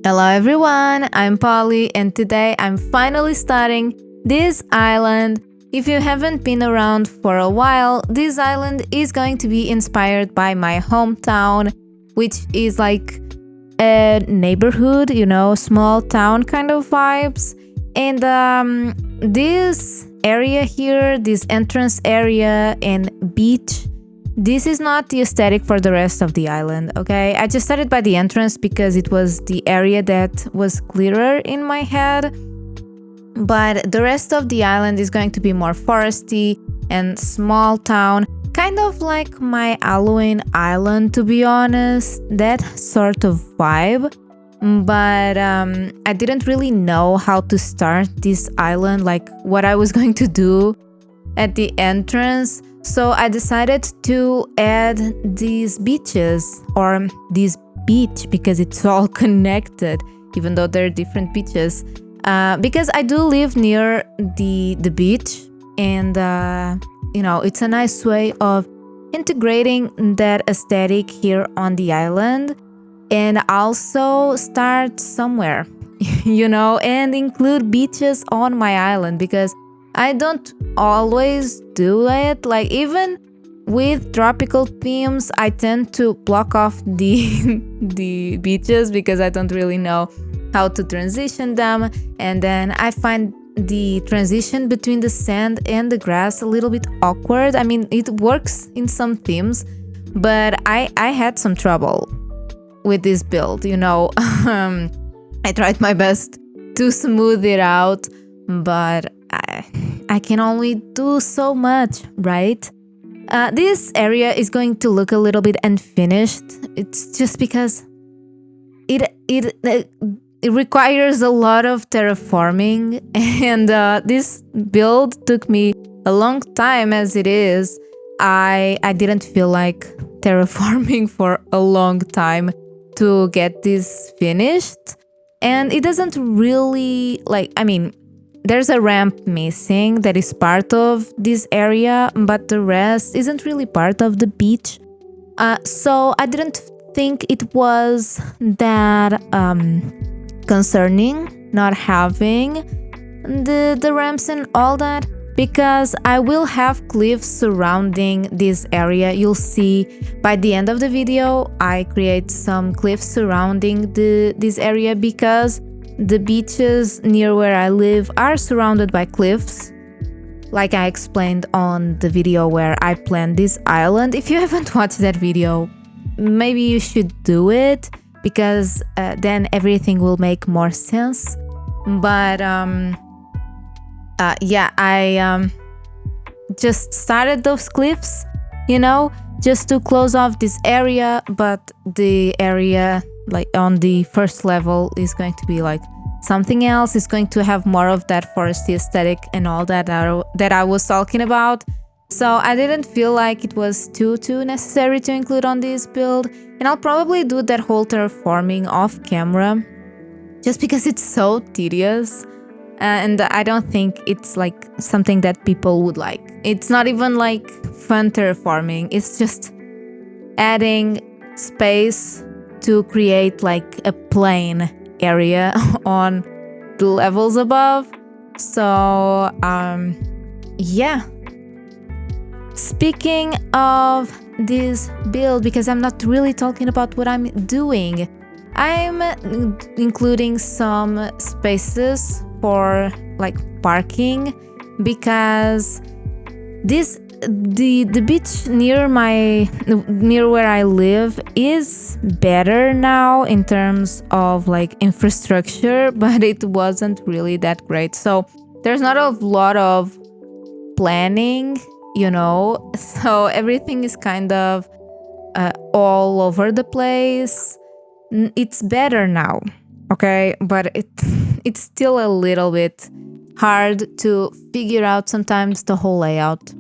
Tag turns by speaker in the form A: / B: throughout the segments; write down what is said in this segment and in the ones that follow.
A: Hello everyone, I'm Polly and today I'm finally starting this island. If you haven't been around for a while, this island is going to be inspired by my hometown, which is like a neighborhood, small town kind of vibes. And this area here, this entrance area and beach, this is not the aesthetic for the rest of the island, okay? I just started by the entrance because it was the area that was clearer in my head. But the rest of the island is going to be more foresty and small town, kind of like my Halloween island, to be honest, that sort of vibe. But I didn't really know how to start this island, like what I was going to do at the entrance. So I decided to add these beaches, or this beach, because it's all connected, even though they're different beaches. Because I do live near the beach, and it's a nice way of integrating that aesthetic here on the island, and also start somewhere, and include beaches on my island, because I don't always do it. Like, even with tropical themes, I tend to block off the beaches because I don't really know how to transition them, and then I find the transition between the sand and the grass a little bit awkward. I mean, it works in some themes, but I had some trouble with this build, I tried my best to smooth it out, but I can only do so much, right? This area is going to look a little bit unfinished. It's just because it requires a lot of terraforming, and this build took me a long time as it is. I didn't feel like terraforming for a long time to get this finished, and it doesn't really there's a ramp missing that is part of this area, but the rest isn't really part of the beach. So I didn't think it was that concerning not having the ramps and all that, because I will have cliffs surrounding this area. You'll see by the end of the video I create some cliffs surrounding this area, because the beaches near where I live are surrounded by cliffs, like I explained on the video where I planned this island. If you haven't watched that video, maybe you should do it, because then everything will make more sense. But I just started those cliffs, just to close off this area, but the area on the first level is going to be like something else. It's going to have more of that foresty aesthetic and all that I was talking about. So I didn't feel like it was too necessary to include on this build, and I'll probably do that whole terraforming off camera, just because it's so tedious, and I don't think it's like something that people would like. It's not even like fun terraforming, it's just adding space to create like a plain area on the levels above. So yeah, speaking of this build, because I'm not really talking about what I'm doing, I'm including some spaces for like parking, because the beach near where I live is better now in terms of like infrastructure, but it wasn't really that great. So there's not a lot of planning, so everything is kind of all over the place. It's better now, okay, but it's still a little bit hard to figure out sometimes the whole layout.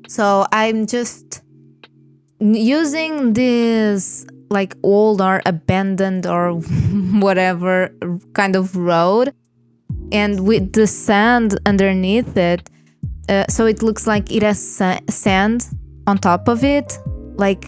A: So I'm just using this like old or abandoned or whatever kind of road, and with the sand underneath it, so it looks like it has sand on top of it. Like,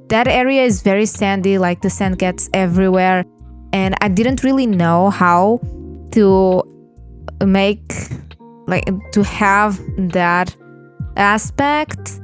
A: that area is very sandy, like the sand gets everywhere. and I didn't really know how to make, like, to have that aspect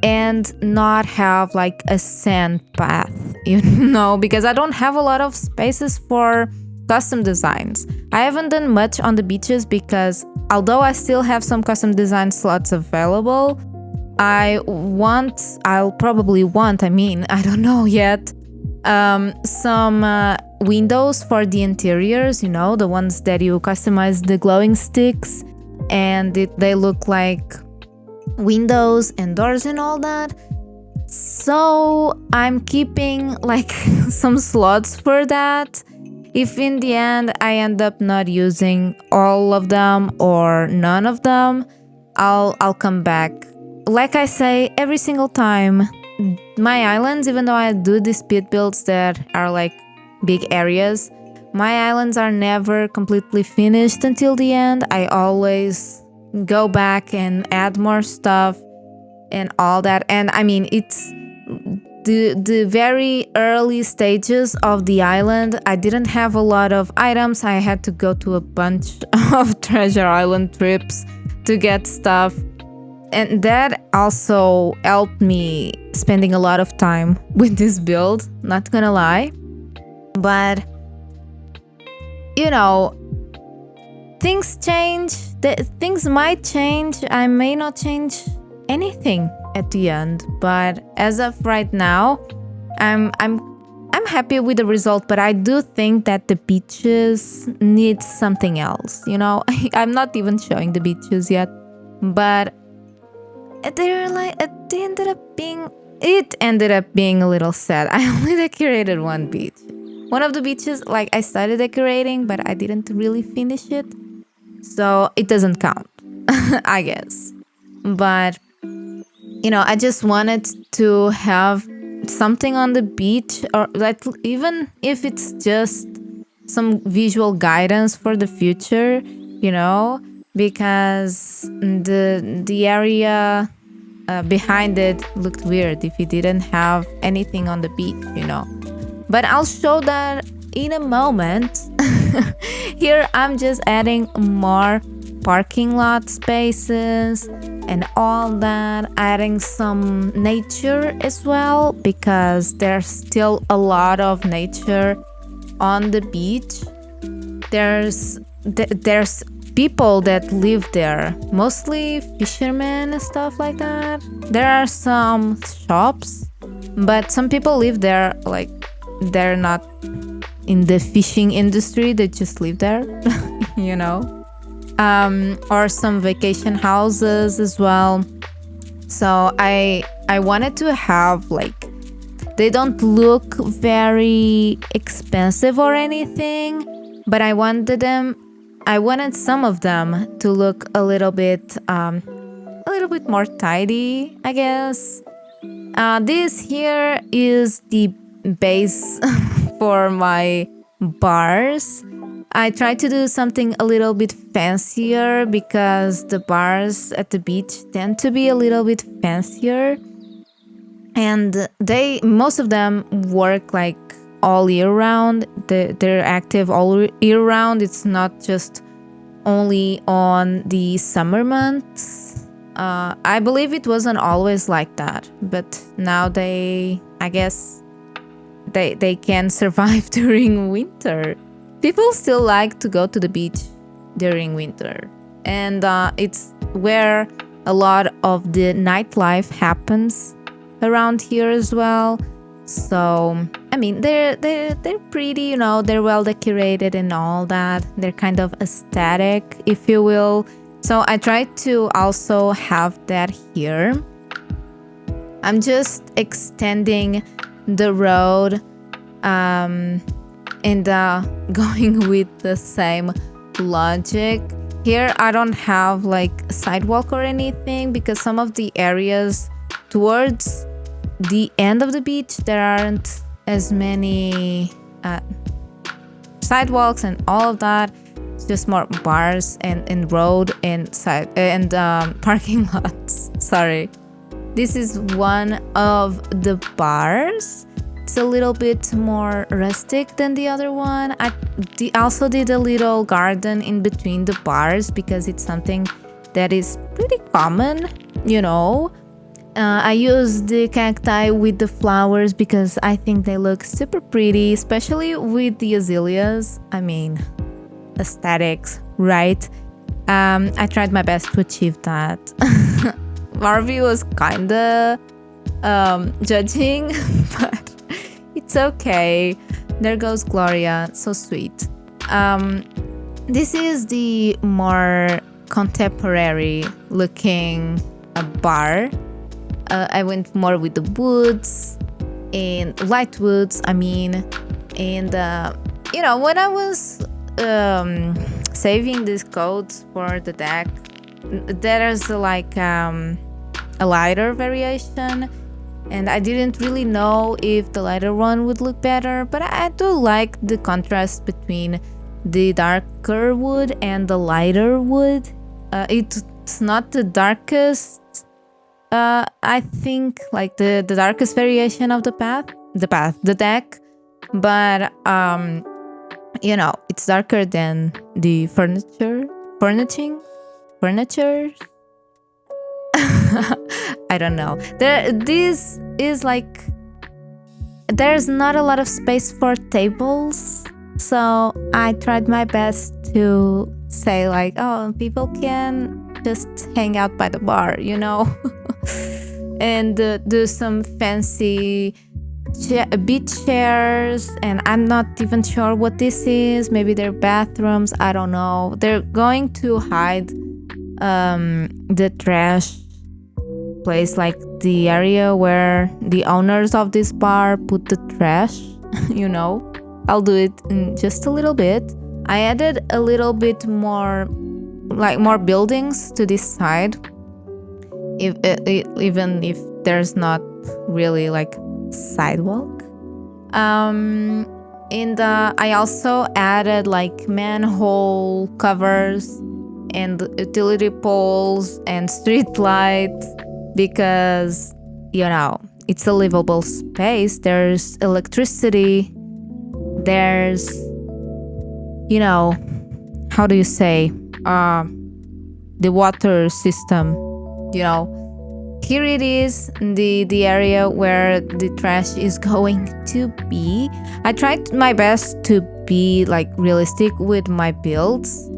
A: and not have like a sand path, because I don't have a lot of spaces for custom designs. I haven't done much on the beaches because although I still have some custom design slots available, I'll probably want, I don't know yet, some windows for the interiors, the ones that you customize the glowing sticks and they look like windows and doors and all that. So I'm keeping like some slots for that. If in the end I end up not using all of them or none of them, I'll come back. Like I say every single time, my islands, even though I do these pit builds that are like big areas, my islands are never completely finished until the end. I always go back and add more stuff and all that. And it's the very early stages of the island. I didn't have a lot of items. I had to go to a bunch of treasure island trips to get stuff. And that also helped me spending a lot of time with this build, not gonna lie. But, things change. Things might change. I may not change anything at the end. But as of right now, I'm happy with the result. But I do think that the beaches need something else. I'm not even showing the beaches yet, but it ended up being a little sad. I only decorated one beach. One of the beaches, I started decorating, but I didn't really finish it. So it doesn't count, I guess. But, I just wanted to have something on the beach, or even if it's just some visual guidance for the future, because the area behind it looked weird if you didn't have anything on the beach, But I'll show that in a moment. Here I'm just adding more parking lot spaces and all that, adding some nature as well, because there's still a lot of nature on the beach. There's people that live there, mostly fishermen and stuff like that. There are some shops, but some people live there, they're not in the fishing industry, they just live there, or some vacation houses as well. So I wanted to have, they don't look very expensive or anything, but I wanted some of them to look a little bit more tidy, I guess. This here is the base for my bars. I tried to do something a little bit fancier because the bars at the beach tend to be a little bit fancier, and most of them work all year round. They're active all year round. It's not just only on the summer months. I believe it wasn't always like that, but now I guess they can survive during winter. People still like to go to the beach during winter, and it's where a lot of the nightlife happens around here as well. So they're pretty, they're well decorated and all that. They're kind of aesthetic, if you will. So I tried to also have that here. I'm just extending the road and going with the same logic. Here I don't have a sidewalk or anything because some of the areas towards the end of the beach there aren't as many sidewalks and all of that. It's just more bars and road and parking lots. Sorry. This is one of the bars. it's a little bit more rustic than the other one. I also did a little garden in between the bars because it's something that is pretty common, you know. I use the cacti with the flowers because I think they look super pretty, especially with the azaleas. I mean, aesthetics, right? I tried my best to achieve that. Marvy was kinda judging, but it's okay. There goes Gloria, so sweet. This is the more contemporary looking bar. I went more with the woods and light woods, I mean, and you know, when I was saving these codes for the deck, there's like a lighter variation, and I didn't really know if the lighter one would look better, but I do like the contrast between the darker wood and the lighter wood. It's not the darkest, I think, like the darkest variation of the deck, but you know, it's darker than the furniture. I don't know. This is like, there's not a lot of space for tables, so I tried my best to say like, oh, people can just hang out by the bar, you know, and do some fancy beach chairs, and I'm not even sure what this is. Maybe they're bathrooms, I don't know. They're going to hide the trash place, like the area where the owners of this bar put the trash. You know, I'll do it in just a little bit. I added a little bit more, like more buildings to this side, even if there's not really like sidewalk. And I also added like manhole covers and utility poles and street lights because, you know, it's a livable space. There's electricity, there's, you know, how do you say, the water system, you know. Here it is, the area where the trash is going to be. I tried my best to be like realistic with my builds,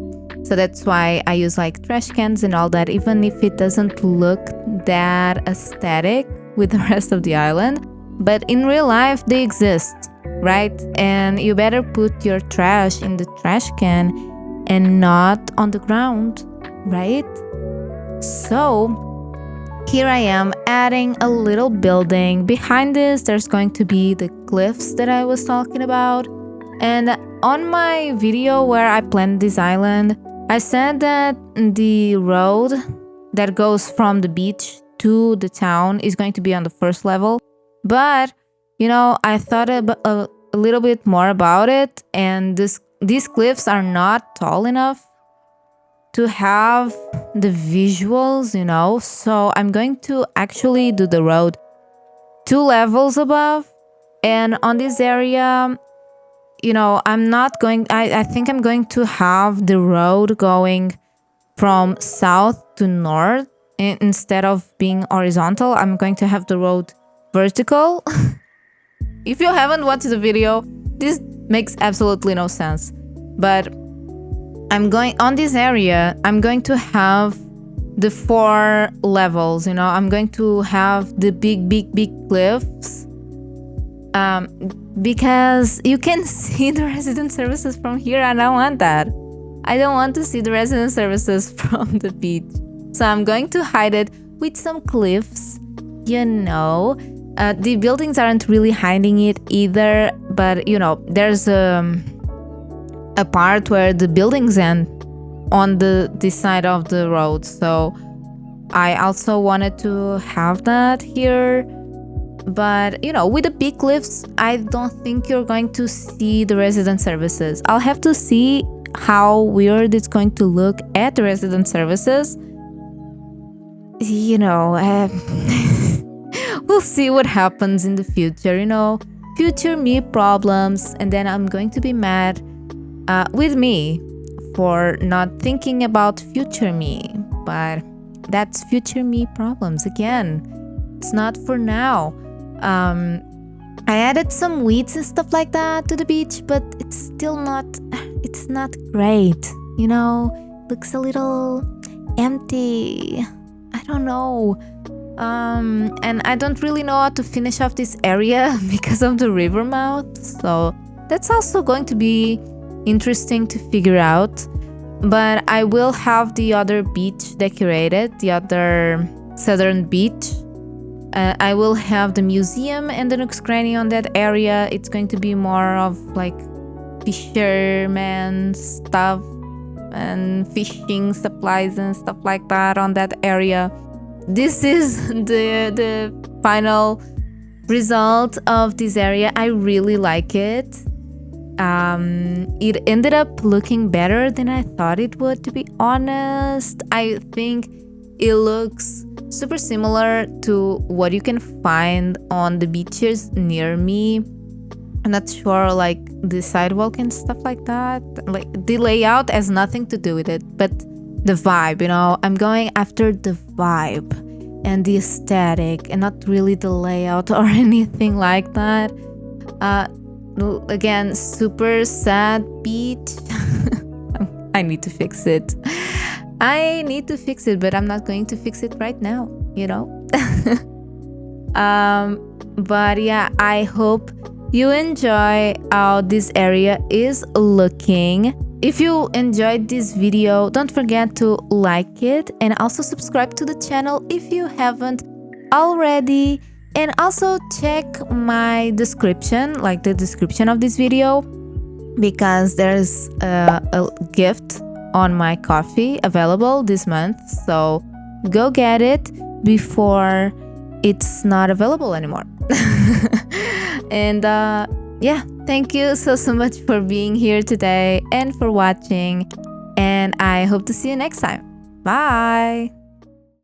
A: so that's why I use like trash cans and all that, even if it doesn't look that aesthetic with the rest of the island. But in real life they exist, right? And you better put your trash in the trash can and not on the ground, right? So here I am adding a little building. Behind this, there's going to be the cliffs that I was talking about. And on my video where I planned this island, I said that the road that goes from the beach to the town is going to be on the first level. But, you know, I thought a little bit more about it, and these cliffs are not tall enough to have the visuals, you know. So I'm going to actually do the road 2 levels above, and on this area, you know, I think I'm going to have the road going from south to north. Instead of being horizontal, I'm going to have the road vertical. If you haven't watched the video, this makes absolutely no sense, but on this area, I'm going to have the 4 levels, you know. I'm going to have the big cliffs, because you can see the resident services from here. I don't want that. I don't want to see the resident services from the beach. So I'm going to hide it with some cliffs, you know. The buildings aren't really hiding it either, but, you know, there's a part where the buildings end on this side of the road, so I also wanted to have that here. But, you know, with the big cliffs, I don't think you're going to see the resident services. I'll have to see how weird it's going to look at the resident services, you know. We'll see what happens in the future, you know. future me problems, and then I'm going to be mad with me for not thinking about future me. But that's future me problems again. It's not for now. I added some weeds and stuff like that to the beach, but it's still not great. You know, looks a little empty. I don't know. And I don't really know how to finish off this area because of the river mouth. So that's also going to be interesting to figure out. But I will have the other beach decorated, the other southern beach. I will have the museum and the Nook's Cranny on that area. It's going to be more of like fisherman stuff and fishing supplies and stuff like that on that area. This is the final result of this area. I really like it. It ended up looking better than I thought it would, to be honest. I think it looks super similar to what you can find on the beaches near me. I'm not sure, like the sidewalk and stuff like that. Like the layout has nothing to do with it, but the vibe, you know, I'm going after the vibe and the aesthetic and not really the layout or anything like that. Again, super sad beach. I need to fix it. I need to fix it, but I'm not going to fix it right now, you know? But yeah, I hope you enjoy how this area is looking. If you enjoyed this video, don't forget to like it and also subscribe to the channel if you haven't already. And also check my description, like the description of this video, because there's a gift on my coffee available this month. So go get it before it's not available anymore. And yeah, thank you so much for being here today and for watching. And I hope to see you next time. Bye!